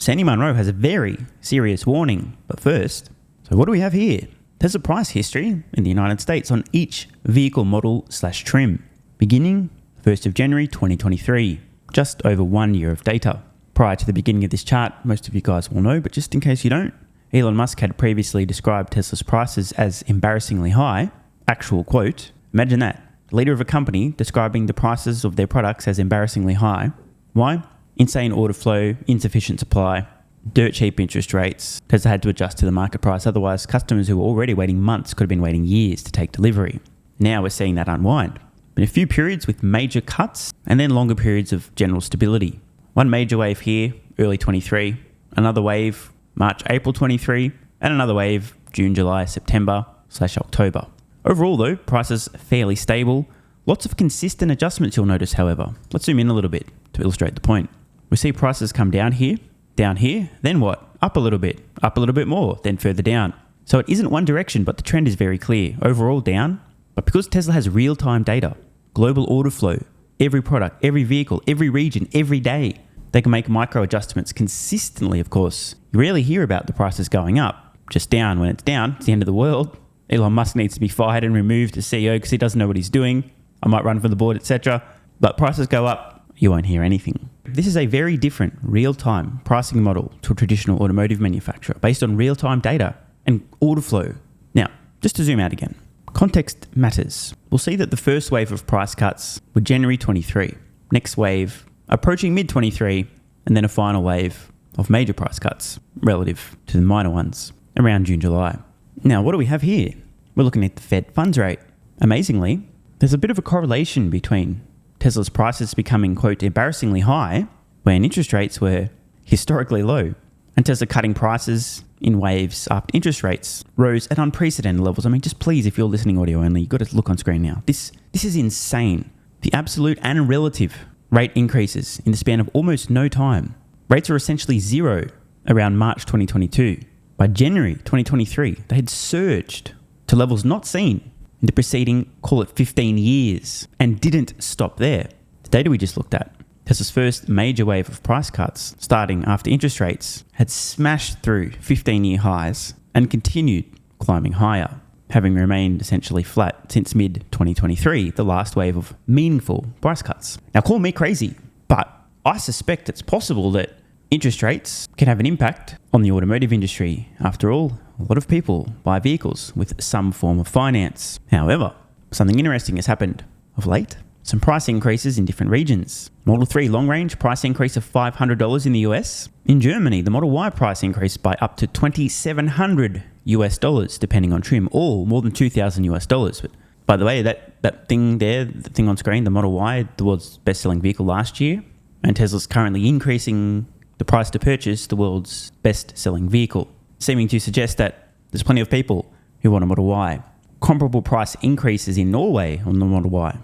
Sandy Munro has a very serious warning. But first, so what do we have here? There's a price history in the United States on each vehicle model/trim, beginning 1st of January 2023, just over 1 year of data. Prior to the beginning of this chart, most of you guys will know, but just in case you don't, Elon Musk had previously described Tesla's prices as embarrassingly high. Actual quote, imagine that, the leader of a company describing the prices of their products as embarrassingly high. Why? Insane order flow, insufficient supply, dirt cheap interest rates. Tesla had to adjust to the market price, otherwise customers who were already waiting months could have been waiting years to take delivery. Now we're seeing that unwind. Been a few periods with major cuts and then longer periods of general stability. One major wave here, early 23, another wave, March, April 23, and another wave, June, July, September/October. Overall though, prices fairly stable. Lots of consistent adjustments you'll notice, however. Let's zoom in a little bit to illustrate the point. We see prices come down here, then what? Up a little bit more, then further down. So it isn't one direction, but the trend is very clear. Overall down, but because Tesla has real-time data, global order flow, every product, every vehicle, every region, every day, they can make micro adjustments consistently, of course. You rarely hear about the prices going up, just down when it's down. It's the end of the world. Elon Musk needs to be fired and removed as CEO because he doesn't know what he's doing. I might run for the board, etc. But prices go up, you won't hear anything. This is a very different real-time pricing model to a traditional automotive manufacturer based on real-time data and order flow. Now, just to zoom out again, context matters. We'll see that the first wave of price cuts were January 23, next wave approaching mid-23, and then a final wave of major price cuts relative to the minor ones around June, July. Now, what do we have here? We're looking at the Fed funds rate. Amazingly, there's a bit of a correlation between Tesla's prices becoming, quote, embarrassingly high when interest rates were historically low, and Tesla cutting prices in waves after interest rates rose at unprecedented levels. I mean, just please, if you're listening audio only, you've got to look on screen now. This is insane. The absolute and relative rate increases in the span of almost no time. Rates are essentially zero around March 2022. By January 2023, they had surged to levels not seen in the preceding, call it 15 years, and didn't stop there. The data we just looked at, Tesla's first major wave of price cuts, starting after interest rates, had smashed through 15-year highs and continued climbing higher, having remained essentially flat since mid-2023, the last wave of meaningful price cuts. Now, call me crazy, but I suspect it's possible that interest rates can have an impact on the automotive industry. After all, a lot of people buy vehicles with some form of finance. However, something interesting has happened of late. Some price increases in different regions. Model 3 long range price increase of $500 in the US. In Germany, the Model Y price increased by up to $2,700 US, depending on trim, or more than $2,000 US. But by the way, that thing there, the thing on screen, the Model Y, the world's best-selling vehicle last year, and Tesla's currently increasing the price to purchase the world's best-selling vehicle, seeming to suggest that there's plenty of people who want a Model Y. Comparable price increases in Norway on the Model Y.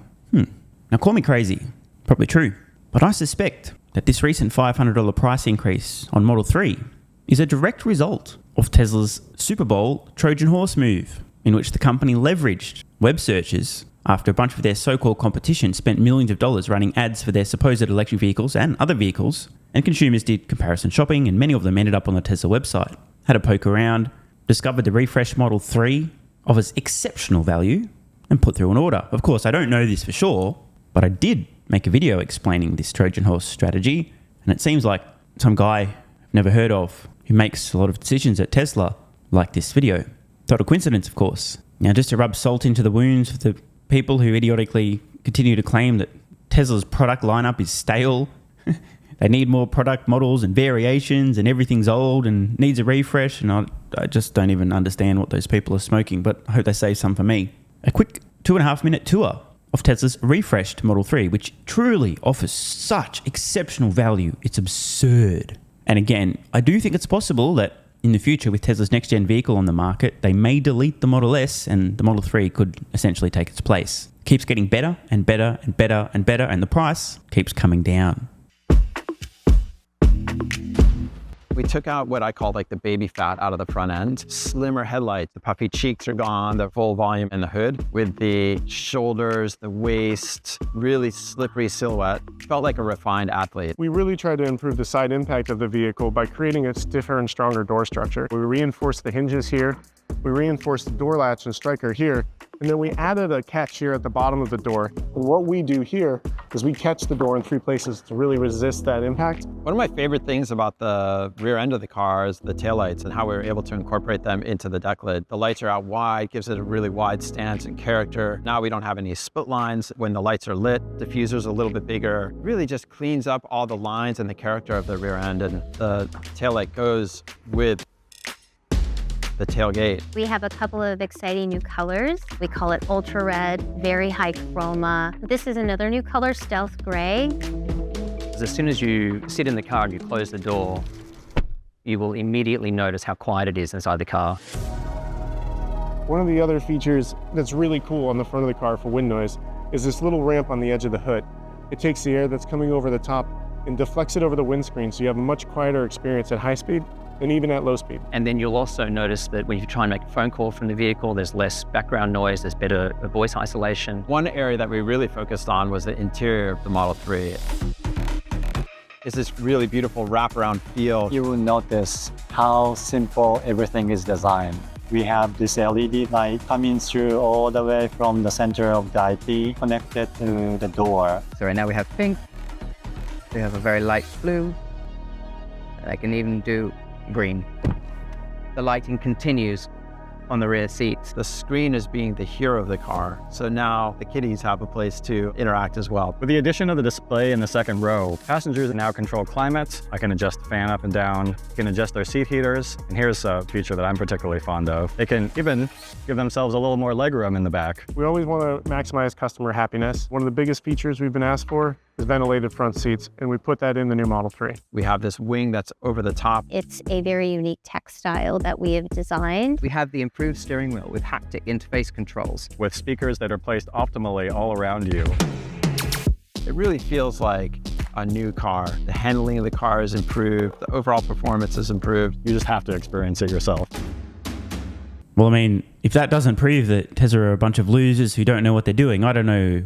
Now call me crazy, probably true, but I suspect that this recent $500 price increase on Model 3 is a direct result of Tesla's Superbowl Trojan horse move, in which the company leveraged web searches after a bunch of their so-called competition spent millions of dollars running ads for their supposed electric vehicles and other vehicles, and consumers did comparison shopping, and many of them ended up on the Tesla website. Had a poke around, discovered the refreshed Model 3 offers exceptional value, and put through an order. Of course, I don't know this for sure, but I did make a video explaining this Trojan horse strategy, and it seems like some guy I've never heard of who makes a lot of decisions at Tesla like this video. Total coincidence, of course. Now, just to rub salt into the wounds of the people who idiotically continue to claim that Tesla's product lineup is stale, they need more product models and variations and everything's old and needs a refresh, and I just don't even understand what those people are smoking, but I hope they save some for me. A quick 2.5-minute tour of Tesla's refreshed Model 3, which truly offers such exceptional value. It's absurd. And again, I do think it's possible that in the future, with Tesla's next-gen vehicle on the market, they may delete the Model S and the Model 3 could essentially take its place. It keeps getting better and better and better and better, and the price keeps coming down. We took out what I call like the baby fat out of the front end. Slimmer headlights, the puffy cheeks are gone, the full volume in the hood with the shoulders, the waist, really slippery silhouette. Felt like a refined athlete. We really tried to improve the side impact of the vehicle by creating a stiffer and stronger door structure. We reinforced the hinges here, we reinforced the door latch and striker here, and then we added a catch here at the bottom of the door. And what we do here is we catch the door in 3 places to really resist that impact. One of my favorite things about the rear end of the car is the taillights and how we were able to incorporate them into the deck lid. The lights are out wide, gives it a really wide stance and character. Now we don't have any split lines when the lights are lit. Diffuser's a little bit bigger. Really just cleans up all the lines and the character of the rear end, and the taillight goes with the tailgate. We have a couple of exciting new colors. We call it Ultra Red, very high chroma. This is another new color, Stealth Gray. As soon as you sit in the car and you close the door, you will immediately notice how quiet it is inside the car. One of the other features that's really cool on the front of the car for wind noise is this little ramp on the edge of the hood. It takes the air that's coming over the top and deflects it over the windscreen, so you have a much quieter experience at high speed and even at low speed. And then you'll also notice that when you try and make a phone call from the vehicle, there's less background noise, there's better voice isolation. One area that we really focused on was the interior of the Model 3. It's this really beautiful wraparound feel. You will notice how simple everything is designed. We have this LED light coming through all the way from the center of the IP connected to the door. So right now we have pink, we have a very light blue, and I can even do green. The lighting continues on the rear seats. The screen is being the hero of the car, so now the kiddies have a place to interact as well. With the addition of the display in the second row, passengers now control climates. I can adjust the fan up and down. I can adjust their seat heaters. And here's a feature that I'm particularly fond of. They can even give themselves a little more legroom in the back. We always want to maximize customer happiness. One of the biggest features we've been asked for is ventilated front seats, and we put that in the new Model 3. We have this wing that's over the top. It's a very unique textile that we have designed. We have the improved steering wheel with haptic interface controls. With speakers that are placed optimally all around you. It really feels like a new car. The handling of the car is improved. The overall performance is improved. You just have to experience it yourself. Well, I mean, if that doesn't prove that Tesla are a bunch of losers who don't know what they're doing, I don't know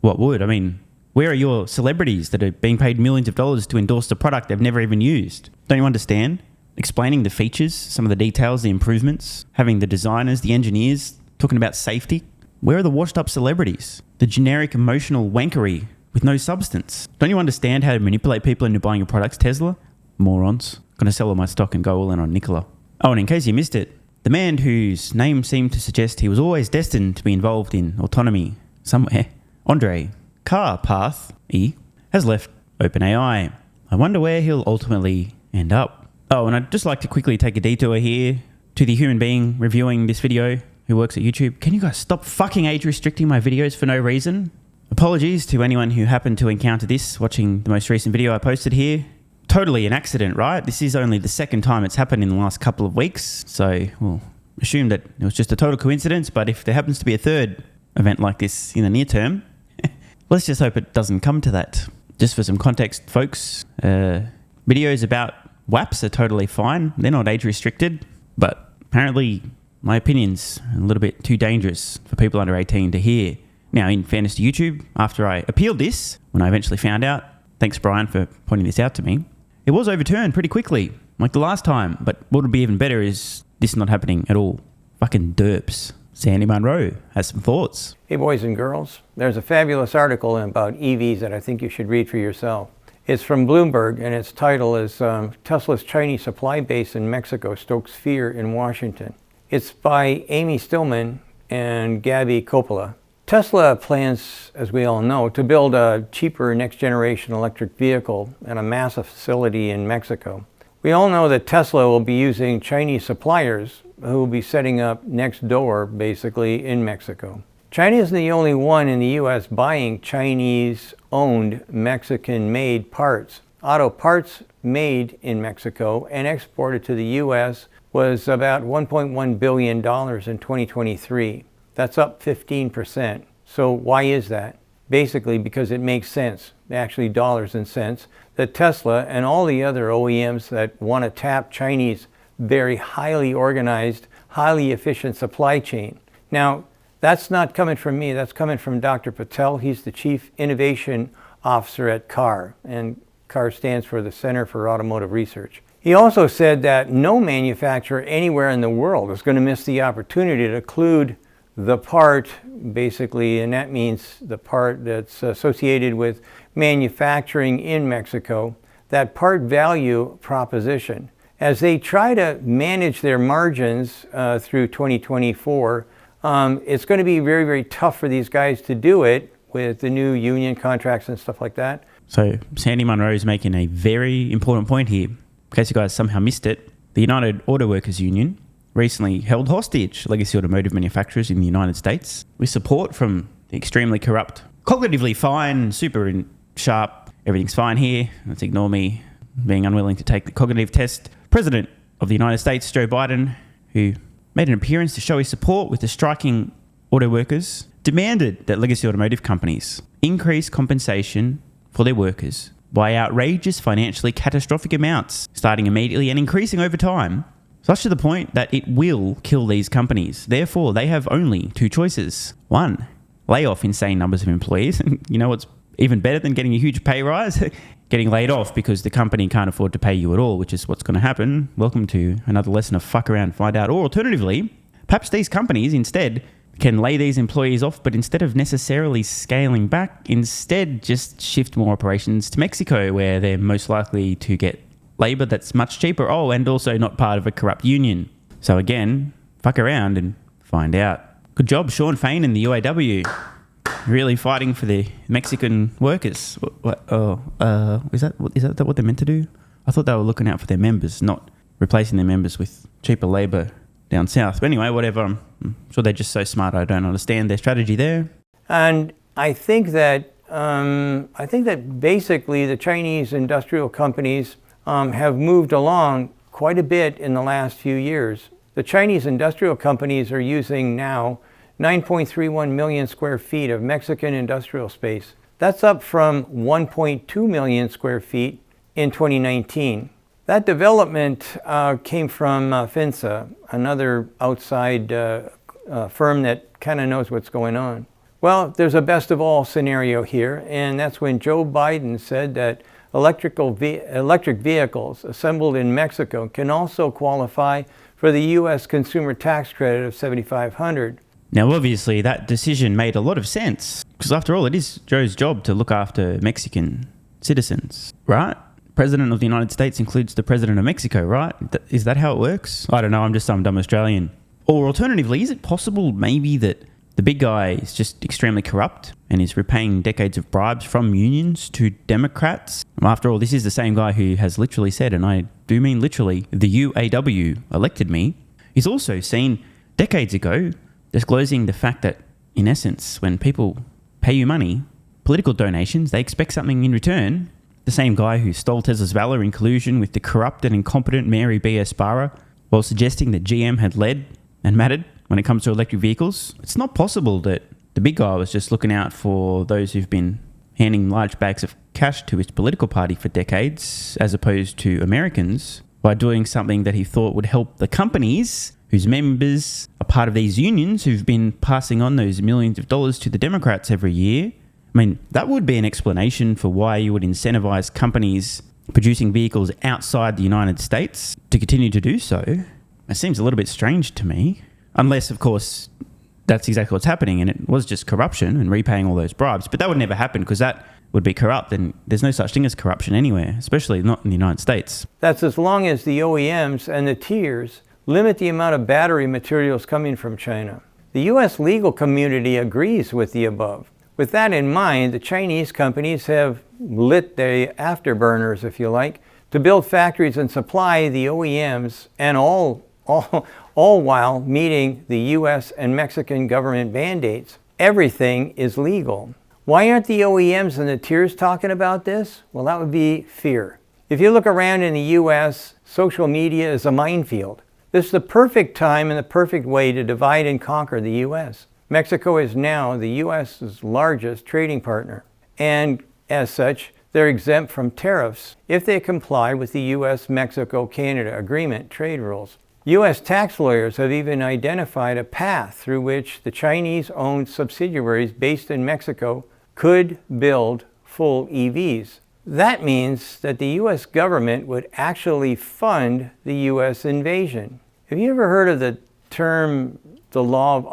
what would. I mean, where are your celebrities that are being paid millions of dollars to endorse the product they've never even used? Don't you understand? Explaining the features, some of the details, the improvements, having the designers, the engineers talking about safety. Where are the washed up celebrities? The generic emotional wankery with no substance. Don't you understand how to manipulate people into buying your products, Tesla? Morons. Gonna sell all my stock and go all in on Nikola. Oh, and in case you missed it, the man whose name seemed to suggest he was always destined to be involved in autonomy somewhere, Andrej Karpathy, has left OpenAI. I wonder where he'll ultimately end up. Oh, and I'd just like to quickly take a detour here to the human being reviewing this video who works at YouTube. Can you guys stop fucking age restricting my videos for no reason? Apologies to anyone who happened to encounter this watching the most recent video I posted here. Totally an accident, right? This is only the second time it's happened in the last couple of weeks, so we'll assume that it was just a total coincidence, but if there happens to be a third event like this in the near term, let's just hope it doesn't come to that. Just for some context, folks, videos about WAPs are totally fine. They're not age restricted, but apparently my opinion's a little bit too dangerous for people under 18 to hear. Now, in fairness to YouTube, after I appealed this, when I eventually found out, thanks Brian for pointing this out to me, it was overturned pretty quickly, like the last time. But what would be even better is this not happening at all. Fucking derps. Sandy Munro has some thoughts. Hey boys and girls, there's a fabulous article about EVs that I think you should read for yourself. It's from Bloomberg and its title is Tesla's Chinese supply base in Mexico stokes fear in Washington. It's by Amy Stillman and Gabby Coppola. Tesla plans, as we all know, to build a cheaper next generation electric vehicle at a massive facility in Mexico. We all know that Tesla will be using Chinese suppliers who will be setting up next door, basically, in Mexico. China is the only one in the US buying Chinese-owned, Mexican-made parts. Auto parts made in Mexico and exported to the US was about $1.1 billion in 2023. That's up 15%. So why is that? basically because it makes sense, actually dollars and cents, that Tesla and all the other OEMs that want to tap Chinese very highly organized, highly efficient supply chain. Now, that's not coming from me, that's coming from Dr. Patel. He's the Chief Innovation Officer at CAR, and CAR stands for the Center for Automotive Research. He also said that no manufacturer anywhere in the world is going to miss the opportunity to include the part, basically, and that means the part that's associated with manufacturing in Mexico, that part value proposition. As they try to manage their margins through 2024, it's going to be very, very tough for these guys to do it with the new union contracts and stuff like that. So Sandy Munro is making a very important point here. In case you guys somehow missed it, the United Auto Workers Union recently held hostage legacy automotive manufacturers in the United States with support from the extremely corrupt, cognitively fine, super sharp, everything's fine here, let's ignore me being unwilling to take the cognitive test, President of the United States, Joe Biden, who made an appearance to show his support with the striking auto workers, demanded that legacy automotive companies increase compensation for their workers by outrageous, financially catastrophic amounts, starting immediately and increasing over time, such to the point that it will kill these companies. Therefore, they have only two choices. One, lay off insane numbers of employees. And you know what's even better than getting a huge pay rise? Getting laid off because the company can't afford to pay you at all, which is what's going to happen. Welcome to another lesson of fuck around, find out. Or alternatively, perhaps these companies instead can lay these employees off, but instead of necessarily scaling back, instead just shift more operations to Mexico, where they're most likely to get labor that's much cheaper. Oh, and also not part of a corrupt union. So again, fuck around and find out. Good job, Sean Fain and the UAW. Really fighting for the Mexican workers. Is that what they're meant to do? I thought they were looking out for their members, not replacing their members with cheaper labour down south. But anyway, whatever. I'm sure they're just so smart. I don't understand their strategy there. And I think that basically the Chinese industrial companies have moved along quite a bit in the last few years. The Chinese industrial companies are using now 9.31 million square feet of Mexican industrial space. That's up from 1.2 million square feet in 2019. That development came from FINSA, another outside firm that kind of knows what's going on. Well, there's a best of all scenario here, and that's when Joe Biden said that electric vehicles assembled in Mexico can also qualify for the U.S. consumer tax credit of $7,500. Now, obviously, that decision made a lot of sense, because after all, it is Joe's job to look after Mexican citizens, right? President of the United States includes the President of Mexico, right? Is that how it works? I don't know, I'm just some dumb Australian. Or alternatively, is it possible maybe that the big guy is just extremely corrupt and is repaying decades of bribes from unions to Democrats? After all, this is the same guy who has literally said, and I do mean literally, the UAW elected me. He's also seen decades ago disclosing the fact that, in essence, when people pay you money, political donations, they expect something in return. The same guy who stole Tesla's valor in collusion with the corrupt and incompetent Mary B.S. Barra while suggesting that GM had led and mattered when it comes to electric vehicles. It's not possible that the big guy was just looking out for those who've been handing large bags of cash to his political party for decades, as opposed to Americans, by doing something that he thought would help the companies whose members are part of these unions who've been passing on those millions of dollars to the Democrats every year. I mean, that would be an explanation for why you would incentivize companies producing vehicles outside the United States to continue to do so. It seems a little bit strange to me. Unless, of course, that's exactly what's happening and it was just corruption and repaying all those bribes. But that would never happen because that would be corrupt, and there's no such thing as corruption anywhere, especially not in the United States. That's as long as the OEMs and the tiers limit the amount of battery materials coming from China. The U.S. legal community agrees with the above. With that in mind, the Chinese companies have lit the afterburners, if you like, to build factories and supply the OEMs, and all while meeting the U.S. and Mexican government mandates. Everything is legal. Why aren't the OEMs and the tiers talking about this? Well, that would be fear. If you look around in the U.S., social media is a minefield. This is the perfect time and the perfect way to divide and conquer the U.S. Mexico is now the U.S.'s largest trading partner, and as such, they're exempt from tariffs if they comply with the U.S.-Mexico-Canada Agreement trade rules. U.S. tax lawyers have even identified a path through which the Chinese-owned subsidiaries based in Mexico could build full EVs. That means that the U.S. government would actually fund the U.S. invasion. Have you ever heard of the term the law of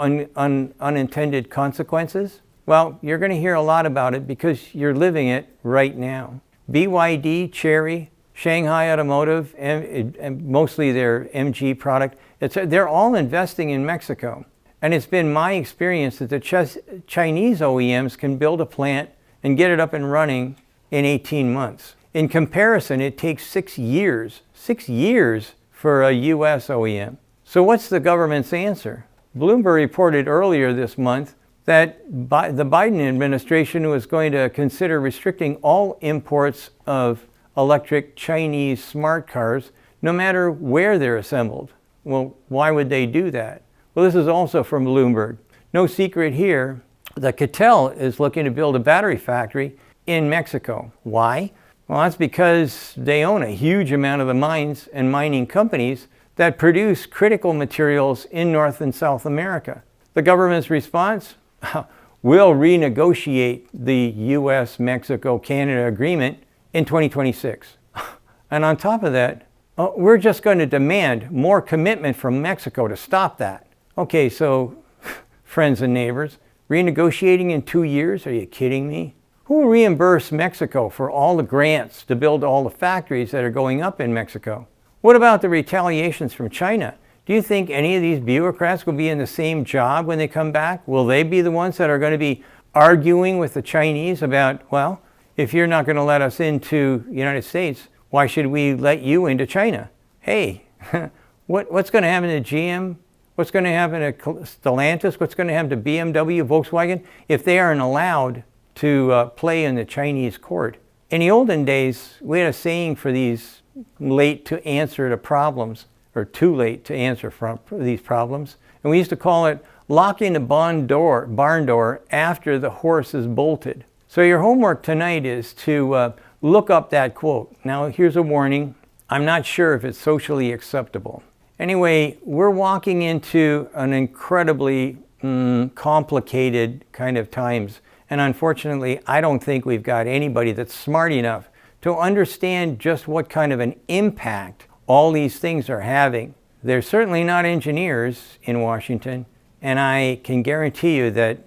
unintended consequences? Well, you're going to hear a lot about it because you're living it right now. BYD, Chery, Shanghai Automotive, and mostly their MG product, they're all investing in Mexico. And it's been my experience that the Chinese OEMs can build a plant and get it up and running in 18 months. In comparison, it takes 6 years for a US OEM. So what's the government's answer? Bloomberg reported earlier this month that the Biden administration was going to consider restricting all imports of electric Chinese smart cars, no matter where they're assembled. Well, why would they do that? Well, this is also from Bloomberg. No secret here that Catel is looking to build a battery factory in Mexico. Why? Well, that's because they own a huge amount of the mines and mining companies that produce critical materials in North and South America. The government's response? We'll renegotiate the US-Mexico-Canada agreement in 2026. And on top of that, we're just going to demand more commitment from Mexico to stop that. Okay, so friends and neighbors, renegotiating in 2 years? Are you kidding me? Who will reimburse Mexico for all the grants to build all the factories that are going up in Mexico? What about the retaliations from China? Do you think any of these bureaucrats will be in the same job when they come back? Will they be the ones that are going to be arguing with the Chinese about, well, if you're not going to let us into the United States, why should we let you into China? Hey, what's going to happen to GM? What's going to happen to Stellantis? What's going to happen to BMW, Volkswagen, if they aren't allowed to play in the Chinese court? In the olden days, we had a saying for these late to answer to problems, or too late to answer for these problems. And we used to call it locking the barn door after the horse is bolted. So your homework tonight is to look up that quote. Now here's a warning. I'm not sure if it's socially acceptable. Anyway, we're walking into an incredibly complicated kind of times. And unfortunately, I don't think we've got anybody that's smart enough to understand just what kind of an impact all these things are having. They're certainly not engineers in Washington, and I can guarantee you that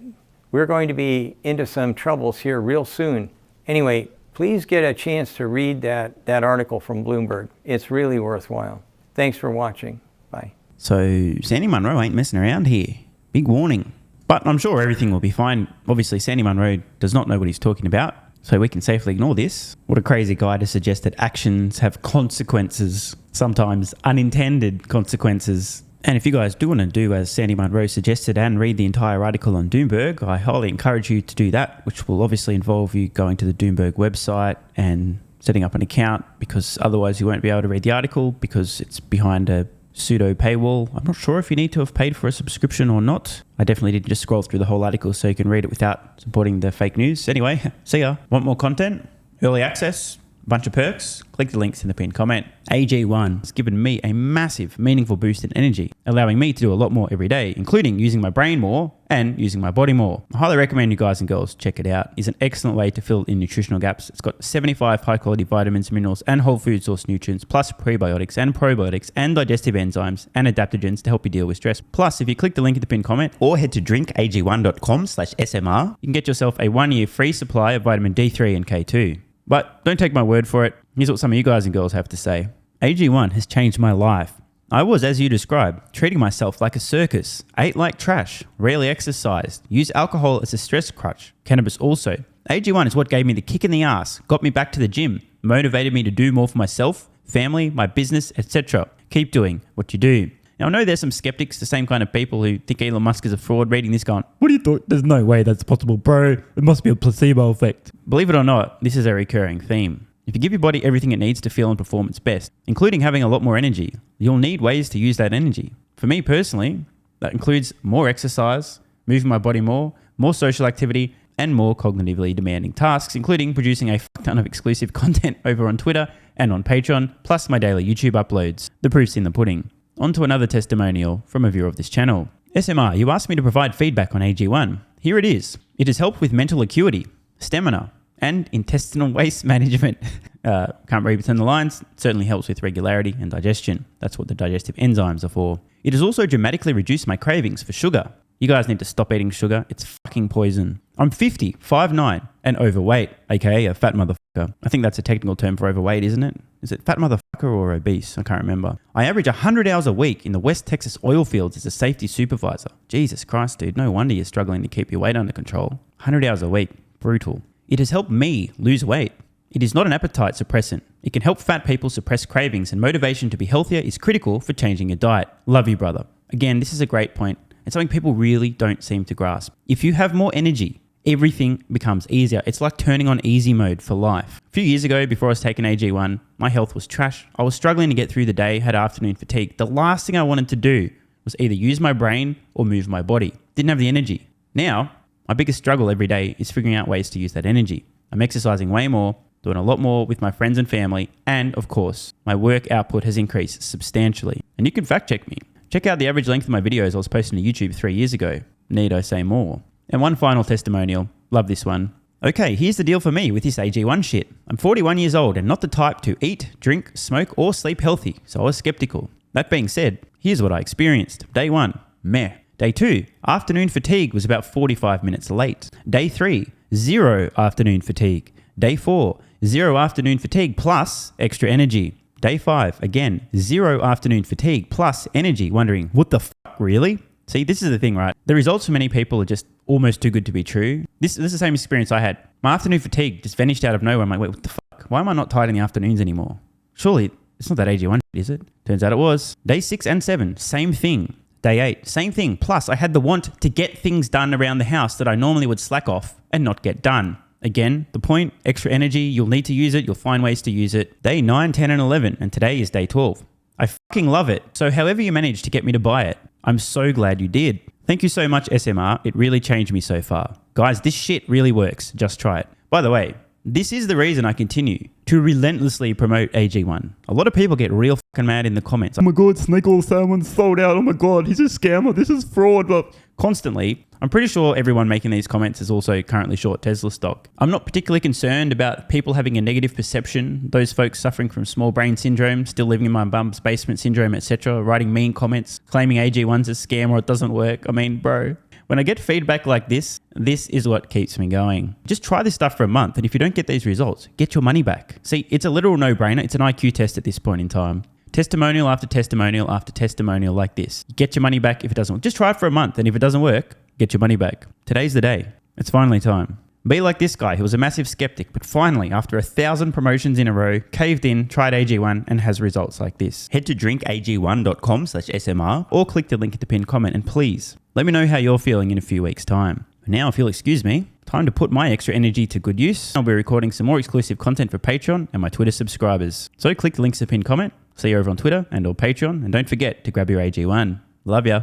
we're going to be into some troubles here real soon. Anyway, please get a chance to read that article from Bloomberg. It's really worthwhile. Thanks for watching. Bye. So Sandy Munro ain't messing around here. Big warning. But I'm sure everything will be fine. Obviously, Sandy Munro does not know what he's talking about, so we can safely ignore this. What a crazy guy to suggest that actions have consequences, sometimes unintended consequences. And if you guys do want to do as Sandy Munro suggested and read the entire article on Doomberg, I highly encourage you to do that, which will obviously involve you going to the Doomberg website and setting up an account, because otherwise you won't be able to read the article because it's behind a pseudo paywall. I'm not sure if you need to have paid for a subscription or not. I definitely didn't just scroll through the whole article so you can read it without supporting the fake news. Anyway, see ya. Want more content? Early access? Bunch of perks? Click the links in the pinned comment. AG1 has given me a massive, meaningful boost in energy, allowing me to do a lot more every day, including using my brain more and using my body more. I highly recommend you guys and girls check it out. It's an excellent way to fill in nutritional gaps. It's got 75 high-quality vitamins, minerals, and whole food source nutrients, plus prebiotics and probiotics and digestive enzymes and adaptogens to help you deal with stress. Plus, if you click the link in the pinned comment or head to drinkag1.com/SMR, you can get yourself a 1-year free supply of vitamin D3 and K2. But don't take my word for it. Here's what some of you guys and girls have to say. AG1 has changed my life. I was, as you described, treating myself like a circus, ate like trash, rarely exercised, used alcohol as a stress crutch, cannabis also. AG1 is what gave me the kick in the ass, got me back to the gym, motivated me to do more for myself, family, my business, etc. Keep doing what you do. Now, I know there's some skeptics, the same kind of people who think Elon Musk is a fraud, reading this going, what do you thought? There's no way that's possible, bro. It must be a placebo effect. Believe it or not, this is a recurring theme. If you give your body everything it needs to feel and perform its best, including having a lot more energy, you'll need ways to use that energy. For me personally, that includes more exercise, moving my body more social activity, and more cognitively demanding tasks, including producing a fuck ton of exclusive content over on Twitter and on Patreon, plus my daily YouTube uploads. The proof's in the pudding. On to another testimonial from a viewer of this channel. SMR, you asked me to provide feedback on AG1. Here it is. It has helped with mental acuity, stamina, and intestinal waste management. Can't read between the lines. Certainly helps with regularity and digestion. That's what the digestive enzymes are for. It has also dramatically reduced my cravings for sugar. You guys need to stop eating sugar. It's fucking poison. I'm 50, 5'9", and overweight, aka a fat motherfucker. I think that's a technical term for overweight, isn't it? Is it fat motherfucker or obese? I can't remember. I average 100 hours a week in the West Texas oil fields as a safety supervisor. Jesus Christ, dude. No wonder you're struggling to keep your weight under control. 100 hours a week. Brutal. It has helped me lose weight. It is not an appetite suppressant. It can help fat people suppress cravings, and motivation to be healthier is critical for changing your diet. Love you, brother. Again, this is a great point. It's something people really don't seem to grasp. If you have more energy, everything becomes easier. It's like turning on easy mode for life. A few years ago, before I was taking AG1, my health was trash. I was struggling to get through the day, had afternoon fatigue. The last thing I wanted to do was either use my brain or move my body. Didn't have the energy. Now, my biggest struggle every day is figuring out ways to use that energy. I'm exercising way more, doing a lot more with my friends and family, and of course, my work output has increased substantially. And you can fact check me. Check out the average length of my videos I was posting to YouTube 3 years ago. Need I say more? And one final testimonial. Love this one. Okay, here's the deal for me with this AG1 shit. I'm 41 years old and not the type to eat, drink, smoke, or sleep healthy, so I was skeptical. That being said, here's what I experienced. Day 1, meh. Day 2, afternoon fatigue was about 45 minutes late. Day 3, 0 afternoon fatigue. Day 4, 0 afternoon fatigue plus extra energy. Day 5, again, 0 afternoon fatigue plus energy, wondering, what the fuck, really? See, this is the thing, right? The results for many people are just almost too good to be true. This is the same experience I had. My afternoon fatigue just vanished out of nowhere. I'm like, wait, what the fuck? Why am I not tired in the afternoons anymore? Surely, it's not that AG1, is it? Turns out it was. Day 6 and 7, same thing. Day 8, same thing. Plus, I had the want to get things done around the house that I normally would slack off and not get done. Again, the point, extra energy, you'll need to use it, you'll find ways to use it. Day 9, 10, and 11, and today is day 12. I fucking love it. So however you managed to get me to buy it, I'm so glad you did. Thank you so much, SMR. It really changed me so far. Guys, this shit really works. Just try it. By the way, this is the reason I continue to relentlessly promote AG1. A lot of people get real fucking mad in the comments. Oh my God, snake oil salmon's sold out. Oh my God, he's a scammer. This is fraud. But constantly, I'm pretty sure everyone making these comments is also currently short Tesla stock. I'm not particularly concerned about people having a negative perception, those folks suffering from small brain syndrome, still living in my bum's basement syndrome, etc., writing mean comments, claiming AG1's a scam or it doesn't work. I mean, bro, when I get feedback like this is what keeps me going. Just try this stuff for a month, and if you don't get these results, get your money back. See, it's a literal no-brainer. It's an IQ test at this point in time. Testimonial after testimonial after testimonial like this. Get your money back if it doesn't work. Just try it for a month, and if it doesn't work, get your money back. Today's the day. It's finally time. Be like this guy who was a massive skeptic, but finally, after 1,000 promotions in a row, caved in, tried AG1, and has results like this. Head to drinkag1.com/SMR or click the link in the pinned comment, and please, let me know how you're feeling in a few weeks' time. Now, if you'll excuse me, time to put my extra energy to good use. I'll be recording some more exclusive content for Patreon and my Twitter subscribers. So click the links in the pinned comment. See you over on Twitter and or Patreon, and don't forget to grab your AG1. Love ya.